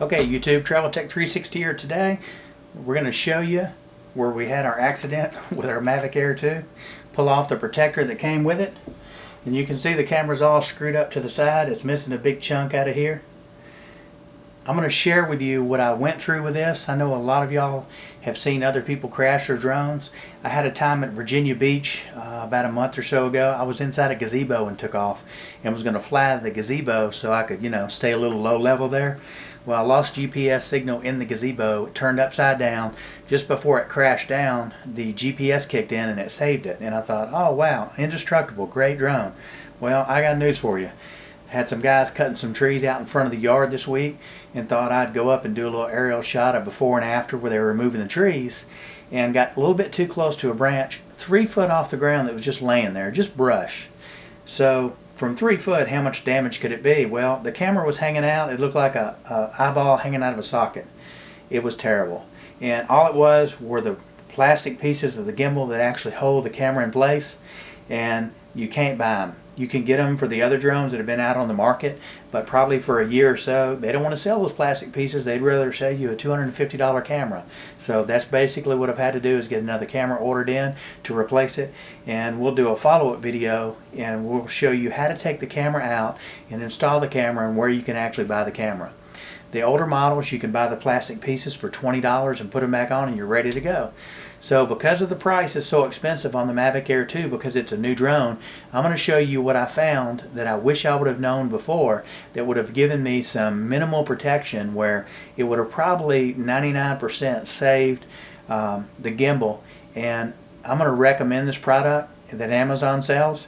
Okay, YouTube, Travel Tech 360 here today. We're going to show you where we had our accident with our Mavic Air 2. Pull off the protector that came with it. And you can see the camera's all screwed up to the side. It's missing a big chunk out of here. I'm going to share with you what I went through with this. I know a lot of y'all have seen other people crash their drones. I had a time at Virginia Beach about a month or so ago. I was inside a gazebo and took off and was going to fly the gazebo so I could, stay a little low level there. Well, I lost GPS signal in the gazebo. It turned upside down. Just before it crashed down, the GPS kicked in and it saved it. And I thought, oh wow, indestructible, great drone. Well, I got news for you. Had some guys cutting some trees out in front of the yard this week and thought I'd go up and do a little aerial shot of before and after where they were removing the trees, and got a little bit too close to a branch 3 foot off the ground that was just laying there, just brush. So from 3 foot, how much damage could it be? Well, the camera was hanging out. It looked like a eyeball hanging out of a socket. It was terrible. And all it was were the plastic pieces of the gimbal that actually hold the camera in place, and you can't buy them. You can get them for the other drones that have been out on the market, but probably for a year or so, they don't want to sell those plastic pieces. They'd rather sell you a $250 camera. So that's basically what I've had to do, is get another camera ordered in to replace it. And we'll do a follow-up video and we'll show you how to take the camera out and install the camera and where you can actually buy the camera. The older models, you can buy the plastic pieces for $20 and put them back on and you're ready to go. So because of the price is so expensive on the Mavic Air 2, because it's a new drone, I'm going to show you what I found that I wish I would have known before that would have given me some minimal protection, where it would have probably 99% saved the gimbal. And I'm going to recommend this product that Amazon sells.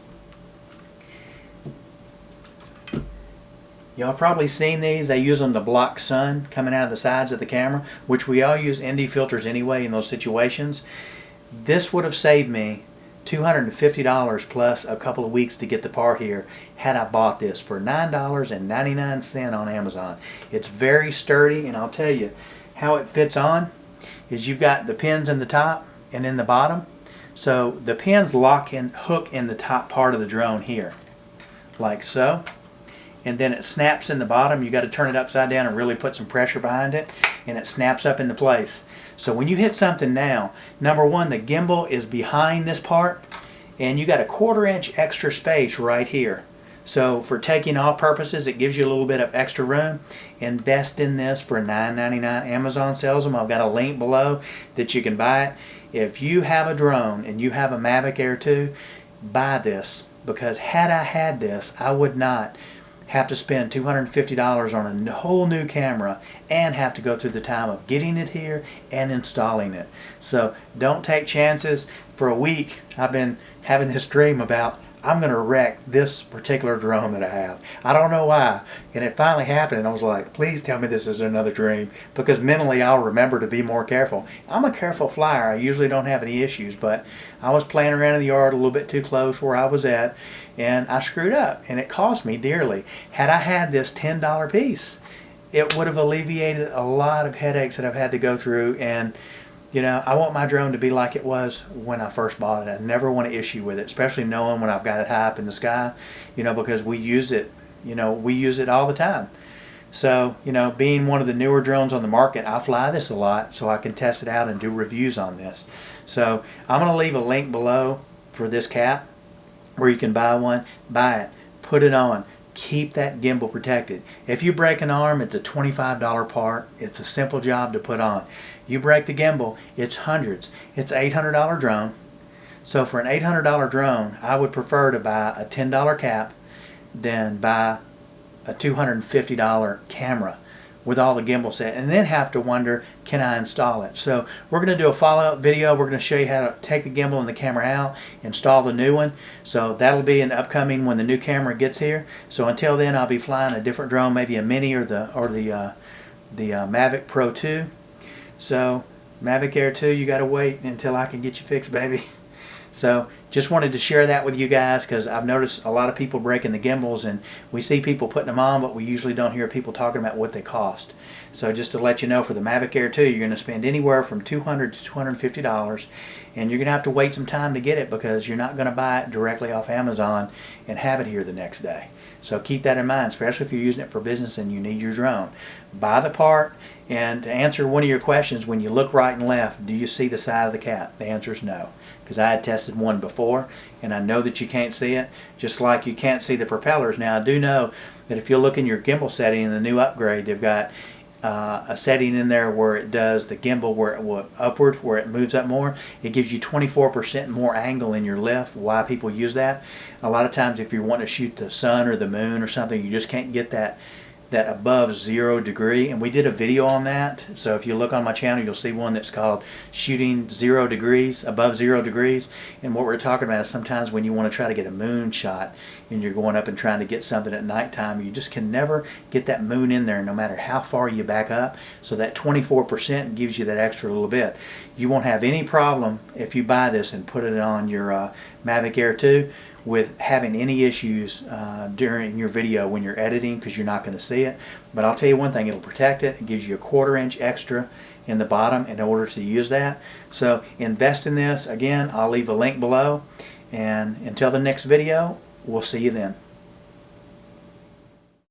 Y'all probably seen these. They use them to block sun coming out of the sides of the camera, which we all use ND filters anyway in those situations. This would have saved me $250 plus a couple of weeks to get the part here had I bought this for $9.99 on Amazon. It's very sturdy, and I'll tell you how it fits on is you've got the pins in the top and in the bottom. So the pins lock and hook in the top part of the drone here, like so. And then it snaps in the bottom. You got to turn it upside down and really put some pressure behind it, and it snaps up into place. So when you hit something now, number one, the gimbal is behind this part, and you got a 1/4 inch extra space right here. So for taking off purposes, it gives you a little bit of extra room. Invest in this for $9.99. Amazon sells them. I've got a link below that you can buy it. If you have a drone and you have a Mavic Air 2, buy this, because had I had this, I would not have to spend $250 on a whole new camera and have to go through the time of getting it here and installing it. So don't take chances. For a week I've been having this dream about I'm going to wreck this particular drone that I have. I don't know why. And it finally happened, and I was like, please tell me this is another dream, because mentally I'll remember to be more careful. I'm a careful flyer. I usually don't have any issues, but I was playing around in the yard a little bit too close where I was at, and I screwed up, and it cost me dearly. Had I had this $10 piece, it would have alleviated a lot of headaches that I've had to go through. And I want my drone to be like it was when I first bought it. I never want to issue with it, especially knowing when I've got it high up in the sky, because we use it, we use it all the time. So, being one of the newer drones on the market, I fly this a lot so I can test it out and do reviews on this. So I'm going to leave a link below for this cap where you can buy one. Buy it, put it on. Keep that gimbal protected. If you break an arm, it's a $25 part. It's a simple job to put on. You break the gimbal, it's hundreds. It's an $800 drone. So for an $800 drone, I would prefer to buy a $10 cap than buy a $250 camera with all the gimbal set, and then have to wonder, can I install it? So we're going to do a follow-up video. We're going to show you how to take the gimbal and the camera out, install the new one. So that'll be an upcoming when the new camera gets here. So until then, I'll be flying a different drone, maybe a Mini or the Mavic Pro 2. So Mavic Air 2, you got to wait until I can get you fixed, baby. So just wanted to share that with you guys because I've noticed a lot of people breaking the gimbals, and we see people putting them on, but we usually don't hear people talking about what they cost. So just to let you know, for the Mavic Air 2, you're going to spend anywhere from $200 to $250, and you're going to have to wait some time to get it because you're not going to buy it directly off Amazon and have it here the next day. So keep that in mind, especially if you're using it for business and you need your drone. Buy the part, and to answer one of your questions, when you look right and left, do you see the side of the cap? The answer is no, because I had tested one before, and I know that you can't see it, just like you can't see the propellers. Now, I do know that if you look in your gimbal setting in the new upgrade, they've got a setting in there where it does the gimbal where it upward, where it moves up more. It gives you 24% more angle in your lift. Why people use that? A lot of times if you're wanting to shoot the sun or the moon or something, you just can't get that above 0 degree, and we did a video on that. So if you look on my channel, you'll see one that's called shooting 0 degrees, above 0 degrees. And what we're talking about is sometimes when you want to try to get a moon shot and you're going up and trying to get something at nighttime, you just can never get that moon in there no matter how far you back up. So that 24% gives you that extra little bit. You won't have any problem if you buy this and put it on your Mavic Air 2 with having any issues during your video when you're editing, because you're not going to see it. But I'll tell you one thing, it'll protect it. It gives you a 1/4 inch extra in the bottom in order to use that. So invest in this. Again, I'll leave a link below. And until the next video, we'll see you then.